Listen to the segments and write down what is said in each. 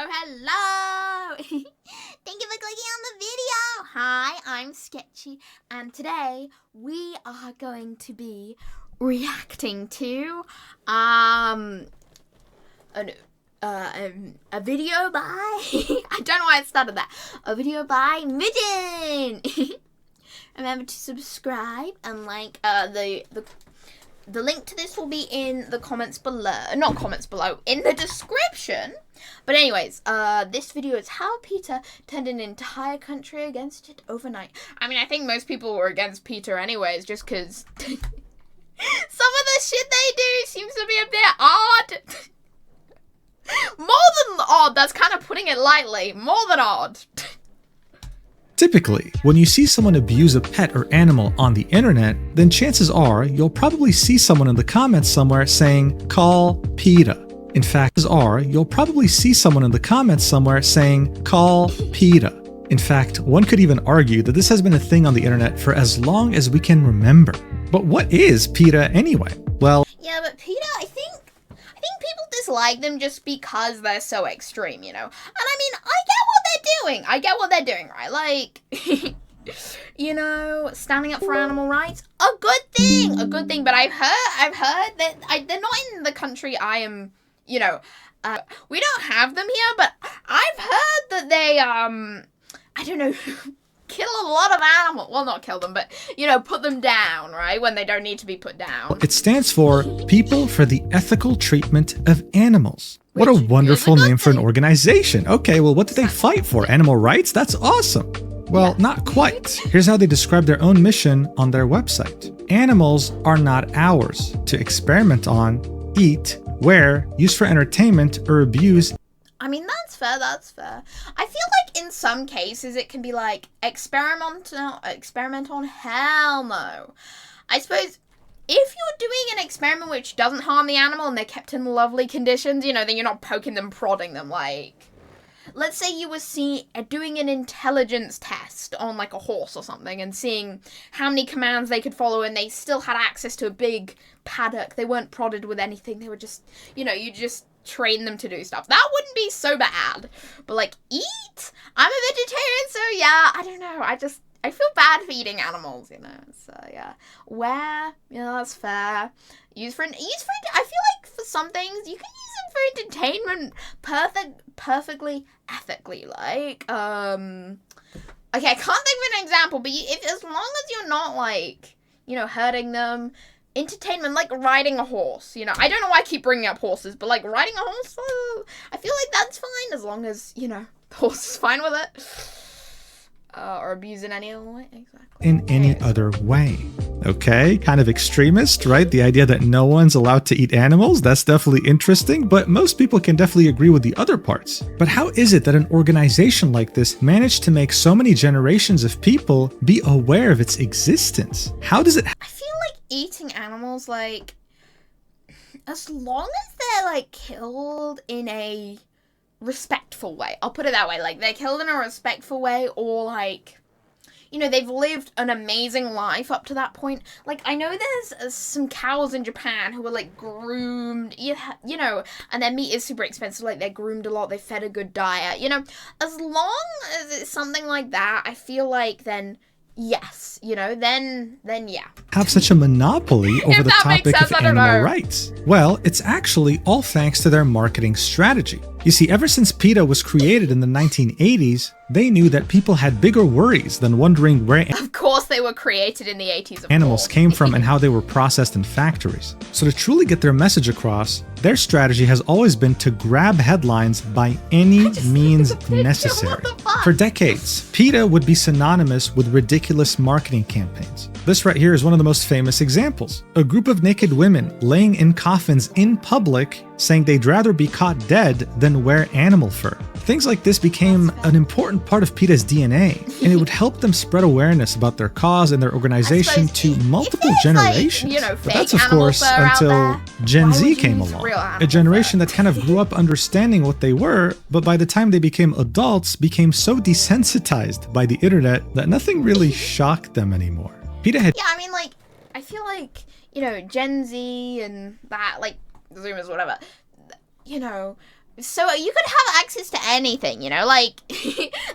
Hello! Thank you for clicking on the video! Hi, I'm Sketchy, and today we are going to be reacting to a video by I don't know why I started that. A video by Mujin. Remember to subscribe and like the link to this will be in the comments below. Not comments below, in the description. But anyways, this video is how PETA turned an entire country against it overnight. I mean, I think most people were against PETA anyways, just because some of the shit they do seems to be a bit odd. More than odd, that's kind of putting it lightly. More than odd. Typically, when you see someone abuse a pet or animal on the internet, then chances are you'll probably see someone in the comments somewhere saying, "Call PETA." In fact, you'll probably see someone in the comments somewhere saying, "Call PETA." In fact, one could even argue that this has been a thing on the internet for as long as we can remember. But what is PETA anyway? Well, yeah, but PETA, I think people dislike them just because they're so extreme, you know? And I mean, I get what they're doing, right? Like, you know, standing up for animal rights, a good thing. But I've heard that they're not in the country I am, you know, we don't have them here, but I've heard that they, I don't know, kill a lot of animals. Well, not kill them, but, you know, put them down, right? When they don't need to be put down. It stands for People for the Ethical Treatment of Animals. What a wonderful name for an organization. Okay, well, what do they fight for? Animal rights? That's awesome. Well, not quite. Here's how they describe their own mission on their website. Animals are not ours to experiment on, eat, wear, use for entertainment, or abuse. I mean, that's fair. I feel like in some cases it can be like experiment on, hell no. I suppose if you're doing an experiment which doesn't harm the animal and they're kept in lovely conditions, you know, then you're not poking them, prodding them, like, let's say you were doing an intelligence test on like a horse or something and seeing how many commands they could follow and they still had access to a big paddock. They weren't prodded with anything. They were just, you know, you just train them to do stuff. That wouldn't be so bad. But like, eat? I'm a vegetarian, so yeah, I don't know. I feel bad for eating animals, you know. So yeah, wear, yeah, that's fair. I feel like for some things you can use them for entertainment, perfectly ethically. Like, okay, I can't think of an example, but as long as you're not like, you know, hurting them. Entertainment, like riding a horse, you know. I don't know why I keep bringing up horses, but like riding a horse, I feel like that's fine as long as, you know, the horse is fine with it. Or abuse in any other way, exactly. In any other way. Okay, kind of extremist, right? The idea that no one's allowed to eat animals, that's definitely interesting, but most people can definitely agree with the other parts. But how is it that an organization like this managed to make so many generations of people be aware of its existence? How does it I feel like eating animals, like, as long as they're like killed in a respectful way, I'll put it that way, like they're killed in a respectful way, or like, you know, they've lived an amazing life up to that point. Like, I know there's some cows in Japan who are like groomed, you know, and their meat is super expensive, like they're groomed a lot, they fed a good diet, you know. As long as it's something like that, I feel like then yes, you know, then yeah. Have such a monopoly over the topic of animal rights? Well, it's actually all thanks to their marketing strategy. You see, ever since PETA was created in the 1980s, they knew that people had bigger worries than wondering where of course they were created in the 80s, animals came from and how they were processed in factories. So to truly get their message across, their strategy has always been to grab headlines by any means necessary. For decades, PETA would be synonymous with ridiculous marketing campaigns. This right here is one of the most famous examples. A group of naked women laying in coffins in public saying they'd rather be caught dead than wear animal fur. Things like this became an important part of PETA's DNA, and it would help them spread awareness about their cause and their organization to multiple generations. Like, you know, but that's of course until Gen Z came along, a generation that kind of grew up understanding what they were, but by the time they became adults, became so desensitized by the internet that nothing really shocked them anymore. PETA had— yeah, I mean, like, I feel like, you know, Gen Z and that, like, Zoomers, whatever, you know, So you could have access to anything, you know, like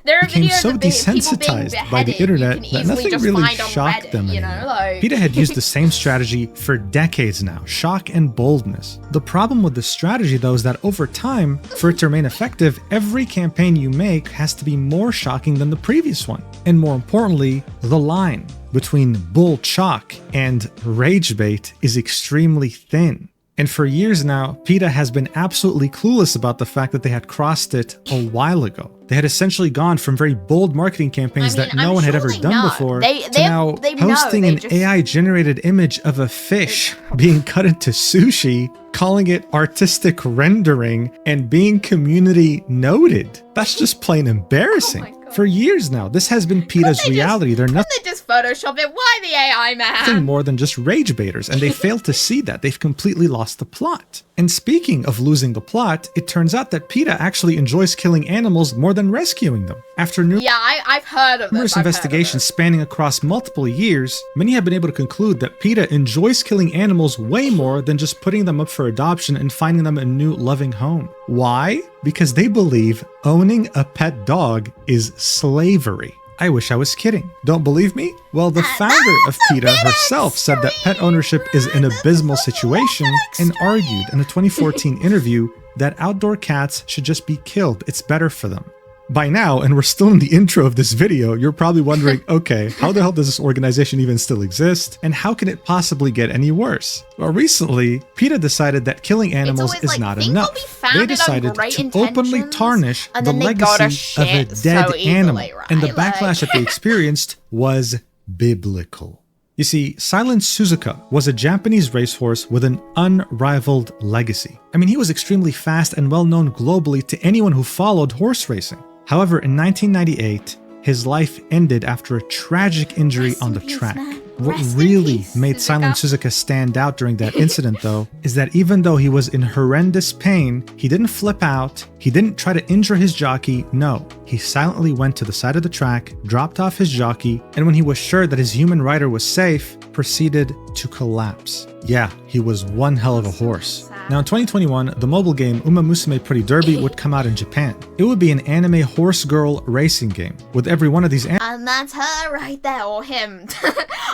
there are became videos so of people being desensitized by the beheaded internet you can that easily nothing just really find on shocked Reddit, them you anymore. know, like PETA had used the same strategy for decades now, shock and boldness. The problem with this strategy, though, is that over time, for it to remain effective, every campaign you make has to be more shocking than the previous one. And more importantly, the line between bull chalk and rage bait is extremely thin. And for years now, PETA has been absolutely clueless about the fact that they had crossed it a while ago. They had essentially gone from very bold marketing campaigns that no one had ever done before to now posting an AI-generated image of a fish being cut into sushi, calling it artistic rendering, and being community noted. That's just plain embarrassing. For years now, this has been PETA's reality. They're nothing. They just Photoshop it. Why the AI, man? Nothing more than just rage baiters, and they failed to see that. They've completely lost the plot. And speaking of losing the plot, it turns out that PETA actually enjoys killing animals more than rescuing them. After I've heard of numerous investigations spanning across multiple years, many have been able to conclude that PETA enjoys killing animals way more than just putting them up for adoption and finding them a new loving home. Why? Because they believe owning a pet dog is slavery. I wish I was kidding. Don't believe me? Well, the founder of PETA herself said that pet ownership is an abysmal situation and argued in a 2014 interview that outdoor cats should just be killed. It's better for them. By now, and we're still in the intro of this video, you're probably wondering, okay, how the hell does this organization even still exist? And how can it possibly get any worse? Well, recently, PETA decided that killing animals is not enough. They decided to openly tarnish the legacy of a dead animal. And the backlash that they experienced was biblical. You see, Silent Suzuka was a Japanese racehorse with an unrivaled legacy. I mean, he was extremely fast and well known globally to anyone who followed horse racing. However, in 1998, his life ended after a tragic injury on the track. What really made Silent Suzuka stand out during that incident, though, is that even though he was in horrendous pain, he didn't flip out, he didn't try to injure his jockey, no. He silently went to the side of the track, dropped off his jockey, and when he was sure that his human rider was safe, proceeded to collapse. Yeah, he was one hell of a horse. Now in 2021, the mobile game Uma Musume Pretty Derby would come out in Japan. It would be an anime horse girl racing game, with every one of these and that's her right there, or him.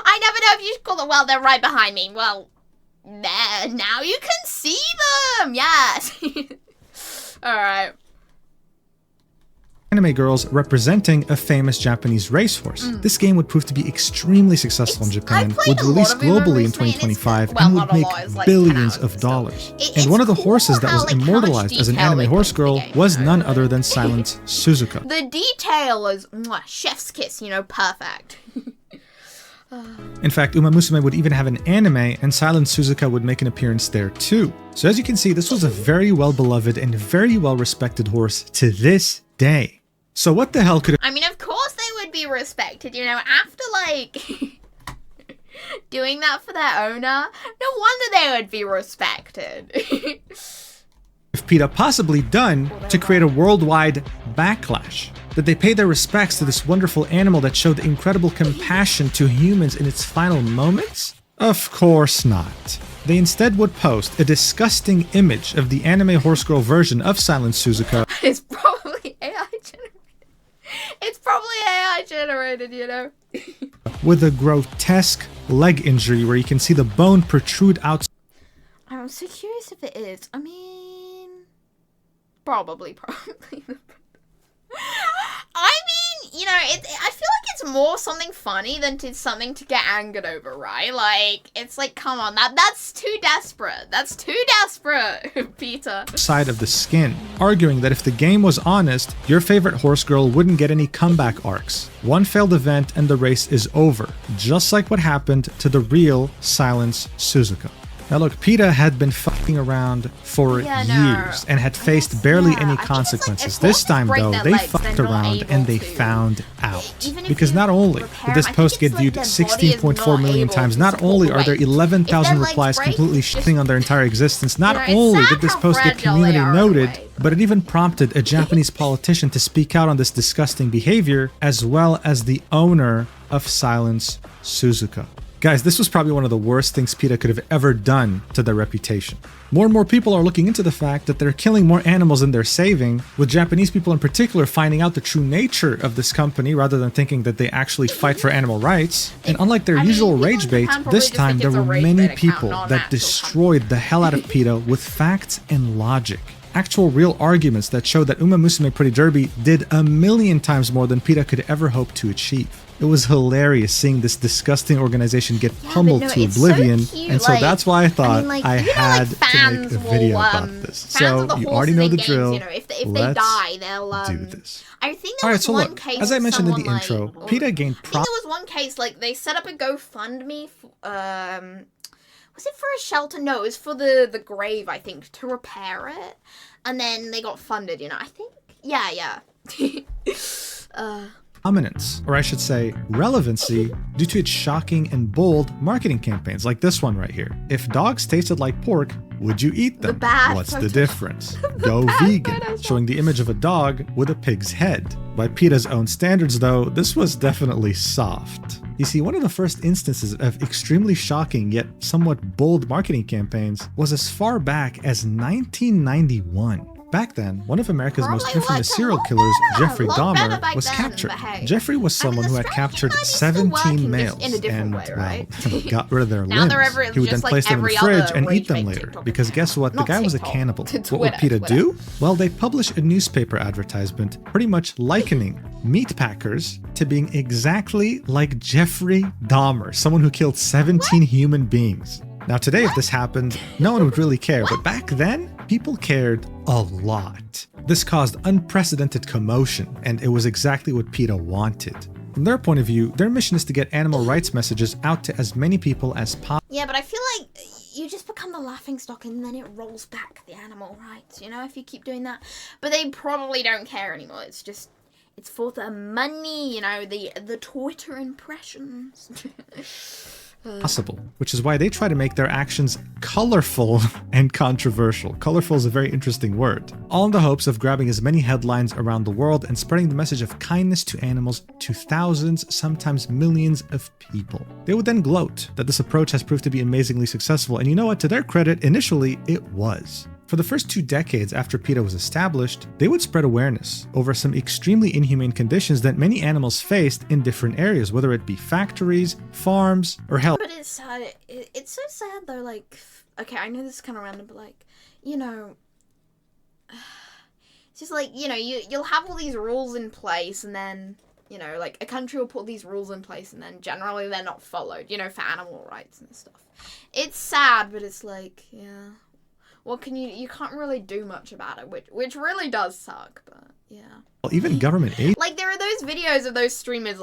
I never know if you should call them. Well, they're right behind me. Well, there, now you can see them. Yes. Alright. Anime girls representing a famous Japanese racehorse. This game would prove to be extremely successful in Japan, would release globally in 2025, and would make billions of dollars. And one of the horses that was immortalized as an anime horse girl was none other than Silent Suzuka. The detail is chef's kiss, you know, perfect. In fact, Uma Musume would even have an anime, and Silent Suzuka would make an appearance there too. So as you can see, this was a very well beloved and very well respected horse to this day. So what the hell could I mean, of course they would be respected, you know, after like doing that for their owner. No wonder they would be respected. If PETA possibly done to create a worldwide backlash? Did they pay their respects to this wonderful animal that showed incredible compassion to humans in its final moments? Of course not. They instead would post a disgusting image of the anime horse girl version of Silent Suzuka. It's probably AI generated. It's probably AI generated, you know. With a grotesque leg injury where you can see the bone protrude out. I'm so curious if it is. I mean, probably. I mean, you know, I feel like it's more something funny than something to get angered over, right? Like, it's like, come on, that's too desperate. That's too desperate, PETA. Side of the skin, arguing that if the game was honest, your favorite horse girl wouldn't get any comeback arcs. One failed event and the race is over, just like what happened to the real Silent Suzuka. Now look, PETA had been fucking around for years and had faced barely any consequences. This time though, they fucked around and they found out. Because not only did this post get viewed 16.4 million times, not only are there 11,000 replies completely shitting on their entire existence, not only did this post get community noted, but it even prompted a Japanese politician to speak out on this disgusting behavior, as well as the owner of Silent Suzuka. Guys, this was probably one of the worst things PETA could have ever done to their reputation. More and more people are looking into the fact that they're killing more animals than they're saving, with Japanese people in particular finding out the true nature of this company rather than thinking that they actually fight for animal rights. And unlike their usual rage bait, this time there were many people that destroyed the hell out of PETA with facts and logic. Actual real arguments that show that Uma Musume Pretty Derby did 1,000,000 times more than PETA could ever hope to achieve. It was hilarious seeing this disgusting organization get pummeled to oblivion, and so that's why I thought I had to make a video about this. So you already know the drill. If they die, they'll do this. I think there was one case. As I mentioned in the intro, PETA gained. I think there was one case like they set up a GoFundMe. Was it for a shelter? No, it was for the grave, I think, to repair it. And then they got funded, I think. Yeah. Prominence, or I should say relevancy, due to its shocking and bold marketing campaigns like this one right here. If dogs tasted like pork, would you eat them? What's the difference? Go vegan, showing the image of a dog with a pig's head. By PETA's own standards though, this was definitely soft. You see, one of the first instances of extremely shocking yet somewhat bold marketing campaigns was as far back as 1991. Back then, one of America's most infamous serial killers, Jeffrey Dahmer, was captured. Jeffrey was someone who had captured 17 males and, got rid of their limbs. He would then place them in the fridge and eat them later, because guess what? The guy was a cannibal. What would PETA do? Well, they published a newspaper advertisement pretty much likening meat packers to being exactly like Jeffrey Dahmer, someone who killed 17 human beings. Now today, if this happened, no one would really care, but back then, people cared a lot. This caused unprecedented commotion, and it was exactly what PETA wanted. From their point of view, their mission is to get animal rights messages out to as many people as possible. Yeah, but I feel like you just become the laughingstock and then it rolls back the animal rights, if you keep doing that. But they probably don't care anymore. It's for the money, the Twitter impressions. Possible, which is why they try to make their actions colorful and controversial. Colorful is a very interesting word. All in the hopes of grabbing as many headlines around the world and spreading the message of kindness to animals to thousands, sometimes millions of people. They would then gloat that this approach has proved to be amazingly successful, and you know what? To their credit, initially it was. For the first 2 decades after PETA was established, they would spread awareness over some extremely inhumane conditions that many animals faced in different areas, whether it be factories, farms, or hell. But it's so sad though, okay, I know this is kind of random, but it's just you'll have all these rules in place and then, a country will put these rules in place and then generally they're not followed, for animal rights and stuff. It's sad, but it's yeah. Well, you can't really do much about it, which really does suck, but yeah. Well, even government aid. There are those videos of those streamers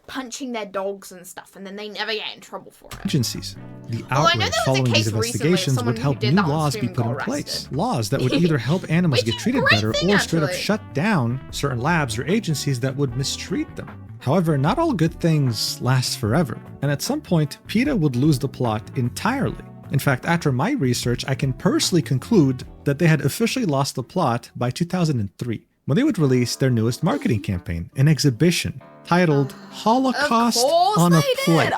punching their dogs and stuff, and then they never get in trouble for it. Agencies. The outrage following these investigations would help new laws be put in place. Laws that would either help animals get treated better or straight up shut down certain labs or agencies that would mistreat them. However, not all good things last forever, and at some point, PETA would lose the plot entirely. In fact, after my research, I can personally conclude that they had officially lost the plot by 2003, when they would release their newest marketing campaign, an exhibition titled Holocaust on a Plate.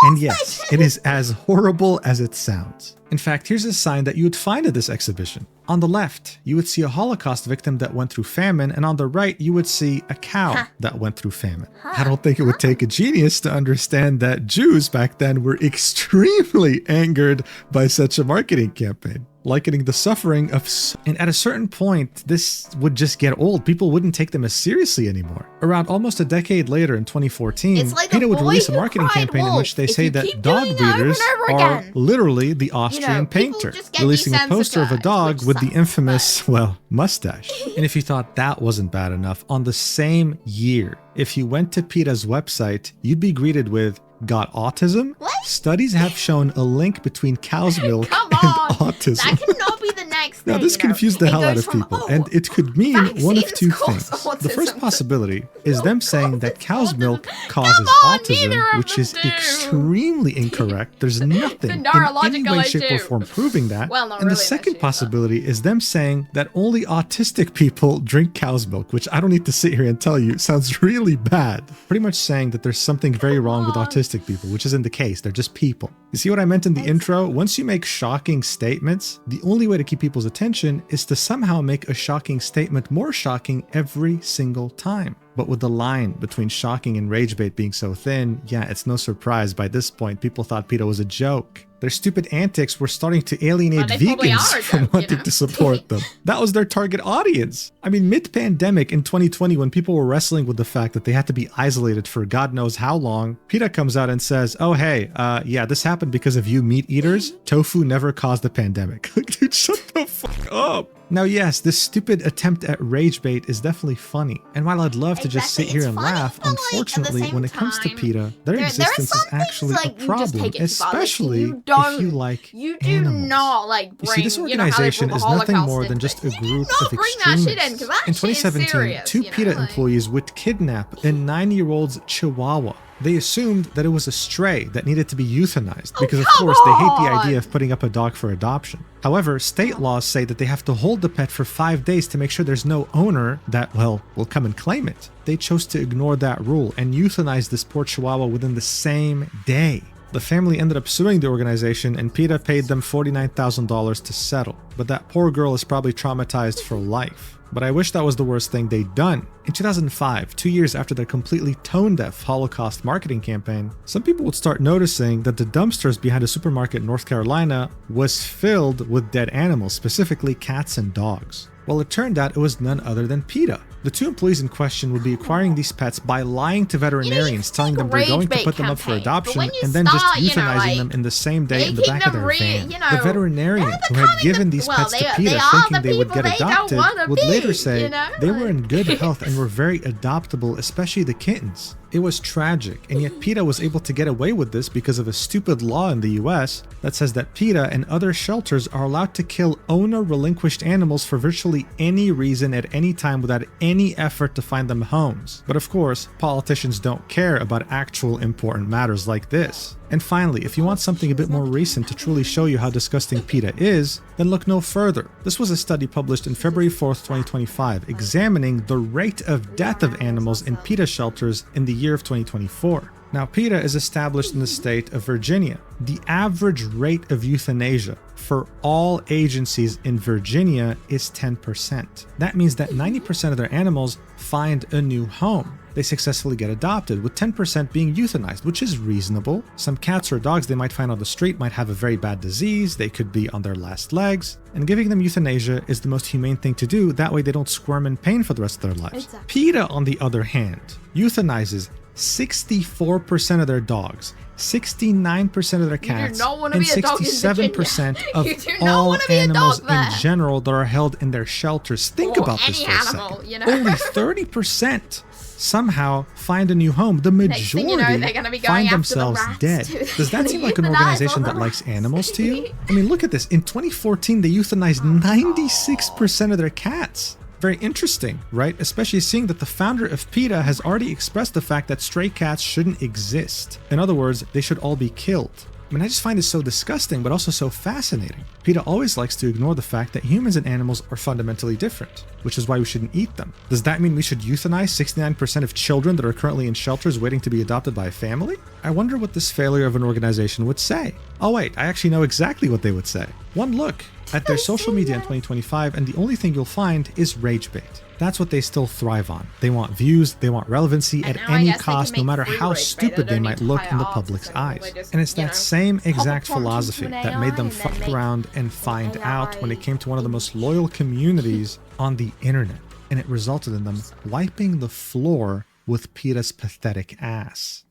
And yes, it is as horrible as it sounds. In fact, here's a sign that you would find at this exhibition. On the left, you would see a Holocaust victim that went through famine, and on the right, you would see a cow that went through famine. I don't think it would take a genius to understand that Jews back then were extremely angered by such a marketing campaign, likening the suffering of... And at a certain point, this would just get old. People wouldn't take them as seriously anymore. Around almost a decade later in 2014, PETA would release a marketing campaign in which they say that dog breeders are literally the Austrian painter, releasing a poster of a dog with the infamous, mustache. And if you thought that wasn't bad enough, on the same year, if you went to PETA's website, you'd be greeted with, "Got autism? What? Studies have shown a link between cow's milk and autism." That cannot be the next Now, thing, this you know, confused the it hell out goes of from, people, and it could mean one of vaccines two cause things. The autism first to- possibility is them saying that cow's milk causes on, neither autism, of which them is do. extremely incorrect. There's nothing in any neurological way, shape, or issue. form proving that. Well, not And the really an second issue, but- possibility is them saying that only autistic people drink cow's milk, which I don't need to sit here and tell you sounds really bad. Pretty much saying that there's something very wrong with autistic people, which isn't the case. They're just people. You see what I meant in the intro? Once you make shocking statements, the only way to keep people's attention is to somehow make a shocking statement more shocking every single time. But with the line between shocking and rage bait being so thin, yeah, it's no surprise by this point people thought PETA was a joke. Their stupid antics were starting to alienate Well, they probably vegans are a from joke, you wanting know? to support them. That was their target audience. I mean, mid-pandemic in 2020, when people were wrestling with the fact that they had to be isolated for God knows how long, PETA comes out and says, oh, hey, yeah, this happened because of you meat eaters. Tofu never caused the pandemic. Dude, shut the fuck up. Now, yes, this stupid attempt at rage bait is definitely funny. And while I'd love to just sit here and laugh, but, like, at the unfortunately, same when it comes to time, PETA, their there are existence is some things, actually like, a you just problem, take it too far. Like, especially you don't- if you like You do animals. not like bring, You see, this you know, how they organization brought is the nothing Holocaust more than into just a it. You group do not of bring that shit extremists. in, 'cause that In shit is 2017, serious, two you know, PETA like- employees would kidnap a 9-year-old's chihuahua. They assumed that it was a stray that needed to be euthanized because, of come course, they hate the on! idea of putting up a dog for adoption. However, state laws say that they have to hold the pet for 5 days to make sure there's no owner that, well, will come and claim it. They chose to ignore that rule and euthanize this poor chihuahua within the same day. The family ended up suing the organization, and PETA paid them $49,000 to settle. But that poor girl is probably traumatized for life. But I wish that was the worst thing they'd done. In 2005, 2 years after their completely tone-deaf Holocaust marketing campaign, some people would start noticing that the dumpsters behind a supermarket in North Carolina was filled with dead animals, specifically cats and dogs. Well, it turned out it was none other than PETA. The two employees in question would be acquiring these pets by lying to veterinarians, telling them they're going to put them up for campaign, but adoption, when you and then just start, you know, euthanizing like, them in the same day in the making back of them their van. you know, The veterinarian they're who had becoming given the- these well, pets to they PETA are thinking the they would people get they don't adopted wanna would be, later say you know? they were in good health and were very adoptable, especially the kittens. It was tragic, and yet PETA was able to get away with this because of a stupid law in the US that says that PETA and other shelters are allowed to kill owner-relinquished animals for virtually any reason at any time without any effort to find them homes. But of course, politicians don't care about actual important matters like this. And finally, if you want something a bit more recent to truly show you how disgusting PETA is, then look no further. This was a study published in February 4th, 2025, examining the rate of death of animals in PETA shelters in the year of 2024. Now, PETA is established in the state of Virginia. The average rate of euthanasia for all agencies in Virginia is 10%. That means that 90% of their animals find a new home. They successfully get adopted, with 10% being euthanized, which is reasonable. Some cats or dogs they might find on the street might have a very bad disease, they could be on their last legs, and giving them euthanasia is the most humane thing to do, that way they don't squirm in pain for the rest of their lives. Exactly. PETA, on the other hand, euthanizes 64% of their dogs, 69% of their cats, not wanna and be a dog in 67% Virginia. of You do not all wanna be a dog animals there. in general that are held in their shelters. Think Or about this any for a animal, second. you know? Only 30% somehow find a new home. The Next thing majority you know, they're gonna be going find after the themselves rats dead. too. Does that seem like an Euthanize organization all that the likes rats. animals to you? I mean, look at this. In 2014, they euthanized 96% of their cats. Very interesting, right? Especially seeing that the founder of PETA has already expressed the fact that stray cats shouldn't exist. In other words, they should all be killed. I mean, I just find it so disgusting, but also so fascinating. PETA always likes to ignore the fact that humans and animals are fundamentally different, which is why we shouldn't eat them. Does that mean we should euthanize 69% of children that are currently in shelters waiting to be adopted by a family? I wonder what this failure of an organization would say. Oh wait, I actually know exactly what they would say. One look at their social media in 2025, and the only thing you'll find is rage bait. That's what they still thrive on. They want views, they want relevancy And at now I any guess they can cost, no make matter free how rage bait. stupid They they don't might need to look hire in the artists public's anymore. eyes. They just, And it's you that know, same pop a exact prompt into philosophy an that made them AI and then fuck make around and find AI out when it came to one of the most loyal communities on the internet. And it resulted in them wiping the floor with PETA's pathetic ass.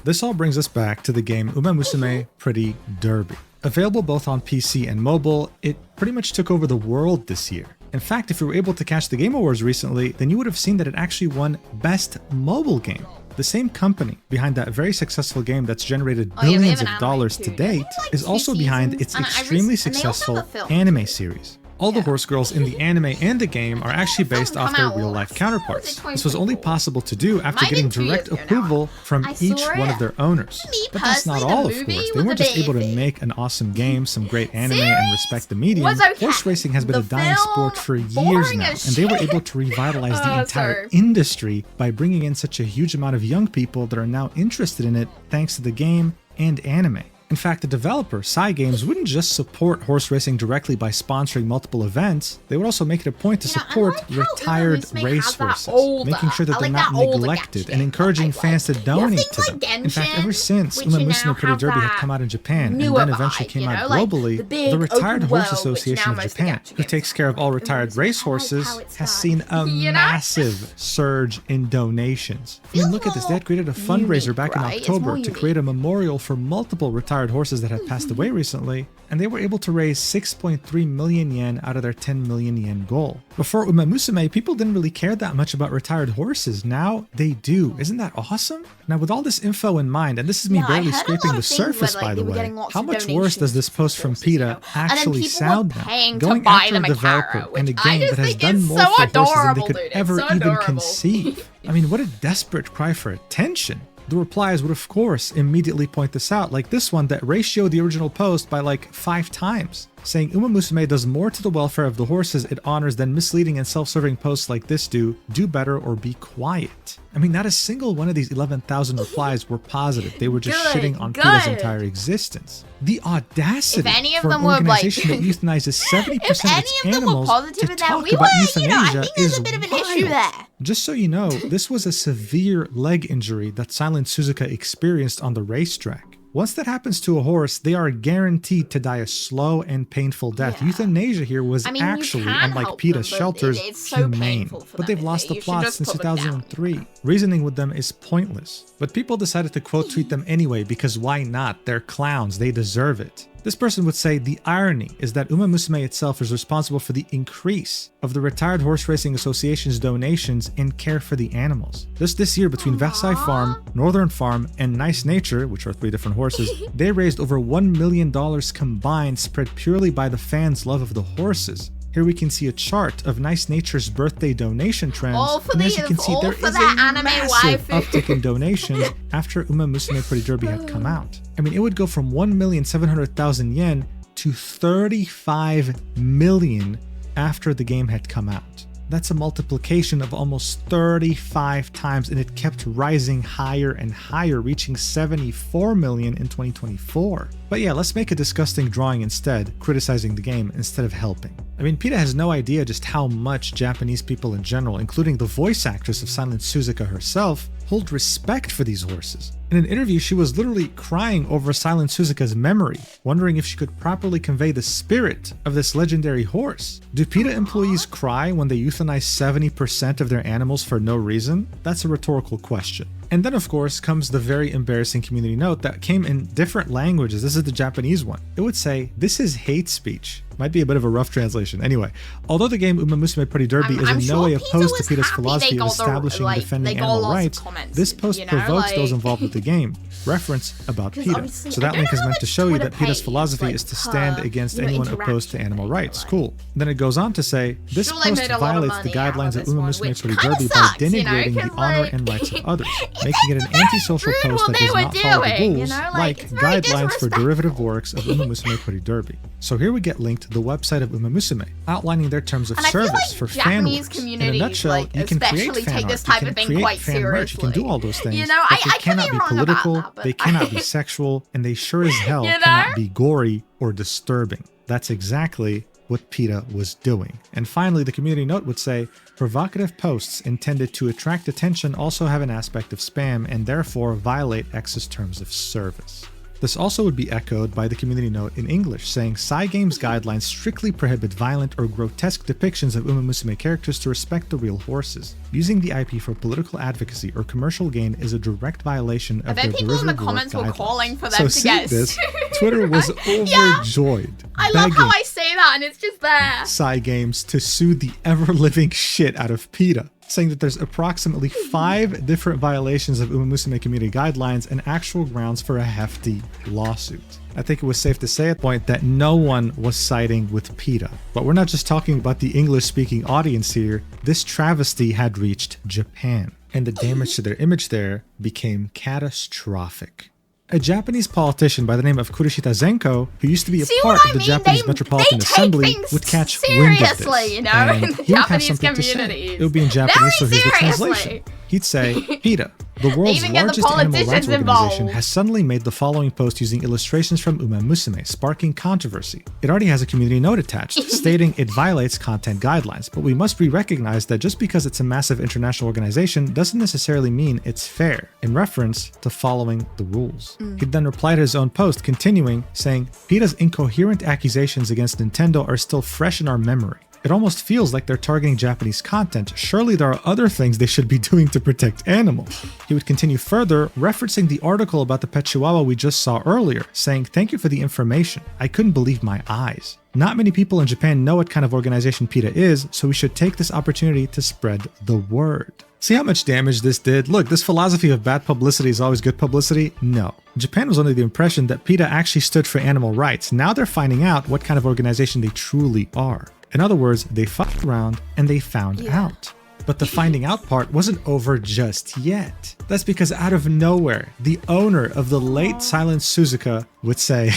This all brings us back to the game Uma Musume Pretty Derby. Available both on PC and mobile, it pretty much took over the world this year. In fact, if you were able to catch the Game Awards recently, then you would have seen that it actually won Best Mobile Game. The same company behind that very successful game that's generated Oh, yeah, they billions have of an dollars anime to too. date Like is 2 also behind seasons. its And I extremely and they also have successful a film anime too. series. All the horse girls in the anime and the game are actually based off their real-life counterparts. This was only possible to do after getting direct approval from each one of their owners. But that's not all, of course. They weren't just able to make an awesome game, some great anime, and respect the medium. Horse racing has been a dying sport for years now, and they were able to revitalize the entire industry by bringing in such a huge amount of young people that are now interested in it thanks to the game and anime. In fact, the developer, Cygames, wouldn't just support horse racing directly by sponsoring multiple events, they would also make it a point to support retired racehorses, making sure that they're not neglected and encouraging fans to donate to them. In fact, ever since Uma Musume Pretty Derby had come out in Japan and then eventually came out globally, the Retired Horse Association of Japan, who takes care of all retired racehorses, has seen a massive surge in donations. I mean, look at this. They had created a fundraiser back in October to create a memorial for multiple retired horses that had passed away recently, and they were able to raise 6.3 million yen out of their 10 million yen goal. Before Uma Musume, people didn't really care that much about retired horses. Now they do. Isn't that awesome? Now, with all this info in mind, and this is me barely scraping the surface, by the way, how much worse does this post from PETA actually sound now? Going after a developer and a game that has done more for horses than they could ever even conceive. I mean, what a desperate cry for attention. The replies would of course immediately point this out, like this one that ratioed the original post by like 5 times, saying Uma Musume does more to the welfare of the horses it honors than misleading and self-serving posts like this do better or be quiet. I mean, not a single one of these 11,000 replies were positive. They were just shitting on PETA's entire existence. The audacity for an organization that euthanizes 70% of its animals to talk about euthanasia is wild. Just so you know, this was a severe leg injury that Silent Suzuka experienced on the racetrack. Once that happens to a horse, they are guaranteed to die a slow and painful death. Euthanasia here was actually, unlike PETA's shelters, humane. But they've lost the plot since 2003. Reasoning with them is pointless. But people decided to quote tweet them anyway because why not? They're clowns, they deserve it. This person would say the irony is that Uma Musume itself is responsible for the increase of the Retired Horse Racing Association's donations and care for the animals. Just this year, between Versailles Farm, Northern Farm, and Nice Nature, which are 3 different horses, they raised over $1 million combined, spread purely by the fans' love of the horses. Here we can see a chart of Nice Nature's birthday donation trends, and as you can see, there is a massive uptick in donations after Uma Musume Pretty Derby had come out. I mean, it would go from 1,700,000 yen to 35 million after the game had come out. That's a multiplication of almost 35 times, and it kept rising higher and higher, reaching 74 million in 2024. But yeah, let's make a disgusting drawing instead, criticizing the game instead of helping. I mean, PETA has no idea just how much Japanese people in general, including the voice actress of Silent Suzuka herself, hold respect for these horses. In an interview, she was literally crying over Silent Suzuka's memory, wondering if she could properly convey the spirit of this legendary horse. Do PETA employees cry when they euthanize 70% of their animals for no reason? That's a rhetorical question. And then, of course, comes the very embarrassing community note that came in different languages. This is the Japanese one. It would say, "This is hate speech." Might be a bit of a rough translation. Anyway, although the game Uma Musume Pretty Derby is in no way opposed to PETA's philosophy of establishing and defending animal rights, this post provokes those involved with the game. Reference about PETA. So that link is meant to show you that PETA's philosophy is to stand against anyone opposed to animal rights. Cool. Then it goes on to say, this post violates the guidelines of Uma Musume Pretty Derby by denigrating the honor and rights of others, making it an antisocial post that does not follow the rules, like guidelines for derivative works of Uma Musume Pretty Derby. So here we get linked the website of Uma Musume, outlining their terms of service for fan works. In a nutshell, you can create fan art, you can create fan merch, you can do all those things, but they cannot be political, they cannot be sexual, and they sure as hell cannot be gory or disturbing. That's exactly what PETA was doing. And finally, the community note would say, provocative posts intended to attract attention also have an aspect of spam and therefore violate X's terms of service. This also would be echoed by the community note in English, saying Cygames guidelines strictly prohibit violent or grotesque depictions of Uma Musume characters to respect the real horses. Using the IP for political advocacy or commercial gain is a direct violation of their derivative work guidelines. Were calling for them to get this, Twitter was overjoyed. I love how I say that and it's just there. Cygames to sue the ever-living shit out of PETA, saying that there's approximately 5 different violations of Uma Musume community guidelines and actual grounds for a hefty lawsuit. I think it was safe to say at the point that no one was siding with PETA. But we're not just talking about the English-speaking audience here. This travesty had reached Japan, and the damage to their image there became catastrophic. A Japanese politician by the name of Kurishita Zenko, who used to be a part of the Japanese Metropolitan Assembly, would catch wind of this. You know, in the Japanese community. It would be in Japanese, so here's the translation. He'd say, PETA, the world's largest animal rights organization, has suddenly made the following post using illustrations from Uma Musume, sparking controversy. It already has a community note attached, stating it violates content guidelines, but we must recognize that just because it's a massive international organization doesn't necessarily mean it's fair, in reference to following the rules. He'd then reply to his own post, continuing, saying, PETA's incoherent accusations against Nintendo are still fresh in our memory. It almost feels like they're targeting Japanese content. Surely there are other things they should be doing to protect animals. He would continue further, referencing the article about the pet chihuahua we just saw earlier, saying, thank you for the information. I couldn't believe my eyes. Not many people in Japan know what kind of organization PETA is, so we should take this opportunity to spread the word. See how much damage this did? Look, this philosophy of bad publicity is always good publicity? No. Japan was under the impression that PETA actually stood for animal rights. Now they're finding out what kind of organization they truly are. In other words, they fucked around and they found out. But the finding out part wasn't over just yet. That's because out of nowhere, the owner of the late Silent Suzuka would say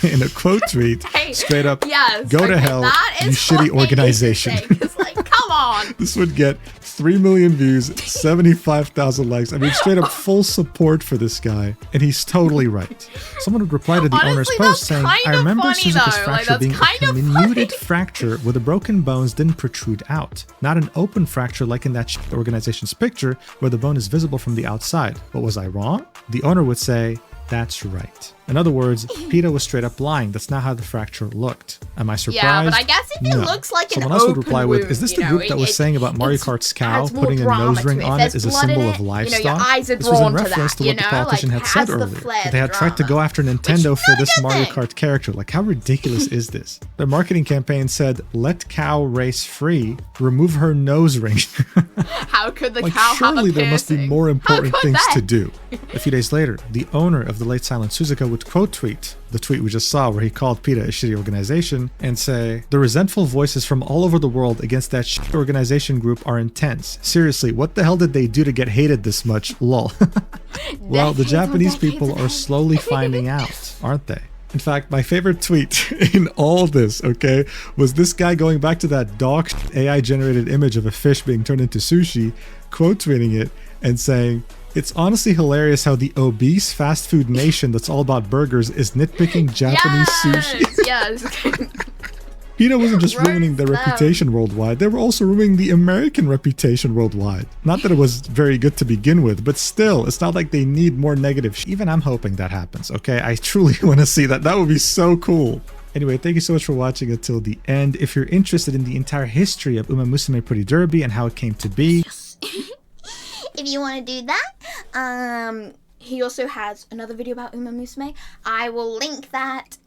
in a quote tweet, straight up, go to hell, you shitty organization. It's like, come on. This would get 3 million views, 75,000 likes. I mean, straight up full support for this guy. And he's totally right. Someone would reply to the owner's post saying, I remember Suzuka's fracture being a comminuted fracture where the broken bones didn't protrude out. Not an open fracture like in that organization's picture where the bone is visible from the outside. But was I wrong? The owner would say, that's right. In other words, PETA was straight up lying. That's not how the fracture looked. Am I surprised? Yeah, but I guess if it looks like Someone an else open would reply with, is this the group that was saying about Mario Kart's cow putting a nose ring on it is a symbol of livestock? Your eyes are This was in drawn to reference to what the politician had said earlier. That they had tried to go after Nintendo for this Mario Kart character. Like, how ridiculous is this? Their marketing campaign said, let cow race free, remove her nose ring. How could the cow have a surely there must be more important things to do. A few days later, the owner of the late Silent Suzuka would quote tweet the tweet we just saw where he called PETA a shitty organization and say, the resentful voices from all over the world against that shitty organization group are intense. Seriously, what the hell did they do to get hated this much? Lol. Well, the Japanese people are slowly finding out, aren't they? In fact, my favorite tweet in all this, okay, was this guy going back to that dog AI-generated image of a fish being turned into sushi, quote tweeting it and saying, it's honestly hilarious how the obese fast food nation that's all about burgers is nitpicking Japanese sushi. Yes. PETA wasn't just ruining their reputation worldwide, they were also ruining the American reputation worldwide. Not that it was very good to begin with, but still, it's not like they need more negative Even I'm hoping that happens, okay? I truly want to see that. That would be so cool. Anyway, thank you so much for watching until the end. If you're interested in the entire history of Uma Musume Pretty Derby and how it came to be... If you want to do that, he also has another video about Uma Musume. I will link that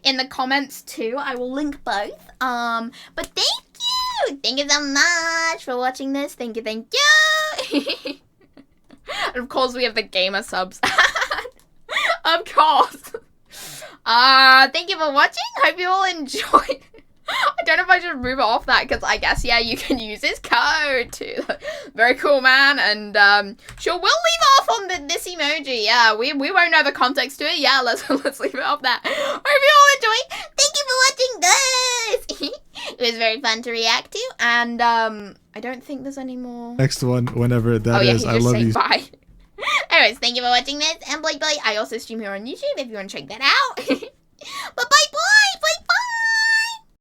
in the comments too. I will link both. But thank you! Thank you so much for watching this. Thank you, thank you! And of course we have the gamer subs. Of course. Thank you for watching. Hope you all enjoyed. I don't know if I should move off that because I guess, yeah, you can use this code too. Very cool, man. And sure, we'll leave off on this emoji. Yeah, we won't know the context to it. Yeah, let's leave it off that. Hope you all enjoyed. Thank you for watching this. It was very fun to react to. And I don't think there's any more. Next one, whenever that is. I love you. Bye. Anyways, thank you for watching this. And Blake, I also stream here on YouTube if you want to check that out. But bye.